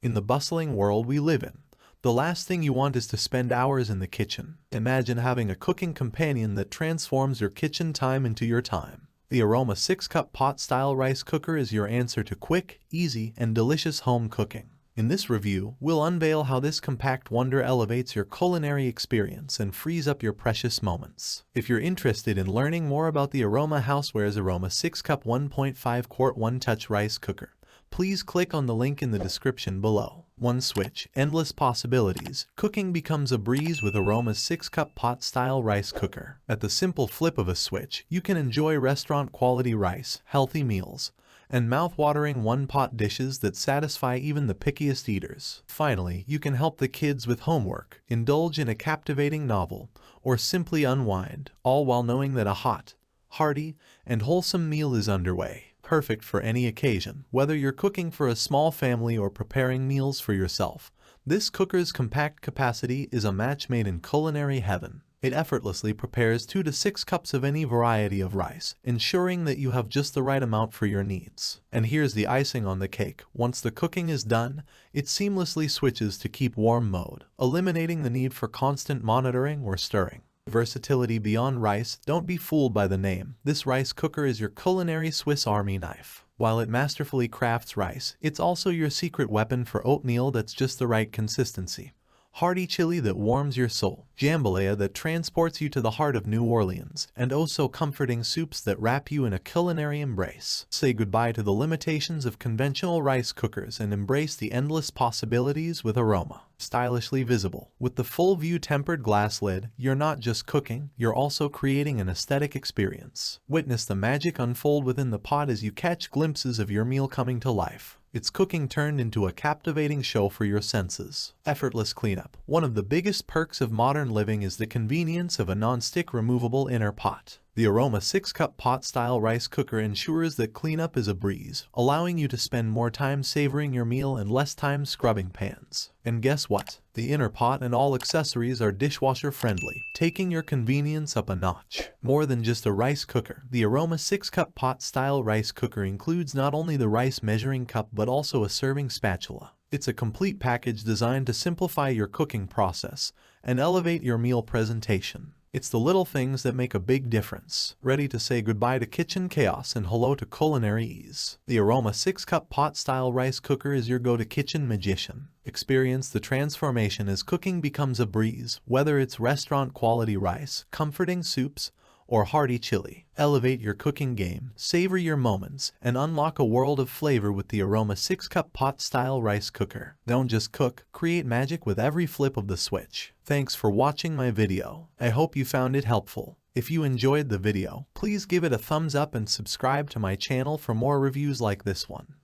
In the bustling world we live in, the last thing you want is to spend hours in the kitchen. Imagine having a cooking companion that transforms your kitchen time into your time. The Aroma 6-Cup Pot-Style Rice Cooker is your answer to quick, easy, and delicious home cooking. In this review, we'll unveil how this compact wonder elevates your culinary experience and frees up your precious moments. If you're interested in learning more about the Aroma Housewares Aroma 6-Cup 1.5 Quart 1-Touch Rice Cooker, please click on the link in the description below. One switch, endless possibilities. Cooking becomes a breeze with Aroma's 6-Cup Pot-Style Rice Cooker. At the simple flip of a switch, you can enjoy restaurant-quality rice, healthy meals, and mouth-watering one-pot dishes that satisfy even the pickiest eaters. Finally, you can help the kids with homework, indulge in a captivating novel, or simply unwind, all while knowing that a hot, hearty, and wholesome meal is underway. Perfect for any occasion, whether you're cooking for a small family or preparing meals for yourself. This cooker's compact capacity is a match made in culinary heaven. It effortlessly prepares 2 to 6 cups of any variety of rice, ensuring that you have just the right amount for your needs. And here's the icing on the cake. Once the cooking is done, it seamlessly switches to keep warm mode, eliminating the need for constant monitoring or stirring. Versatility beyond rice. Don't be fooled by the name. This rice cooker is your culinary Swiss Army knife. While it masterfully crafts rice, it's also your secret weapon for oatmeal that's just the right consistency. Hearty chili that warms your soul, jambalaya that transports you to the heart of New Orleans, and oh so comforting soups that wrap you in a culinary embrace. Say goodbye to the limitations of conventional rice cookers and embrace the endless possibilities with Aroma. Stylishly visible. With the full view tempered glass lid, you're not just cooking, you're also creating an aesthetic experience. Witness the magic unfold within the pot as you catch glimpses of your meal coming to life. It's cooking turned into a captivating show for your senses. Effortless cleanup. One of the biggest perks of modern living is the convenience of a non-stick removable inner pot. The Aroma 6-Cup Pot-Style Rice Cooker ensures that cleanup is a breeze, allowing you to spend more time savoring your meal and less time scrubbing pans. And guess what? The inner pot and all accessories are dishwasher friendly, taking your convenience up a notch. More than just a rice cooker, the Aroma 6-Cup Pot-Style Rice Cooker includes not only the rice measuring cup but also a serving spatula. It's a complete package designed to simplify your cooking process and elevate your meal presentation. It's the little things that make a big difference. Ready to say goodbye to kitchen chaos and hello to culinary ease. The Aroma 6-Cup Pot-Style Rice Cooker is your go-to kitchen magician. Experience the transformation as cooking becomes a breeze, whether it's restaurant-quality rice, comforting soups, or hearty chili. Elevate your cooking game, savor your moments, and unlock a world of flavor with the Aroma 6-Cup Pot-Style Rice Cooker. Don't just cook, create magic with every flip of the switch. Thanks for watching my video. I hope you found it helpful. If you enjoyed the video, please give it a thumbs up and subscribe to my channel for more reviews like this one.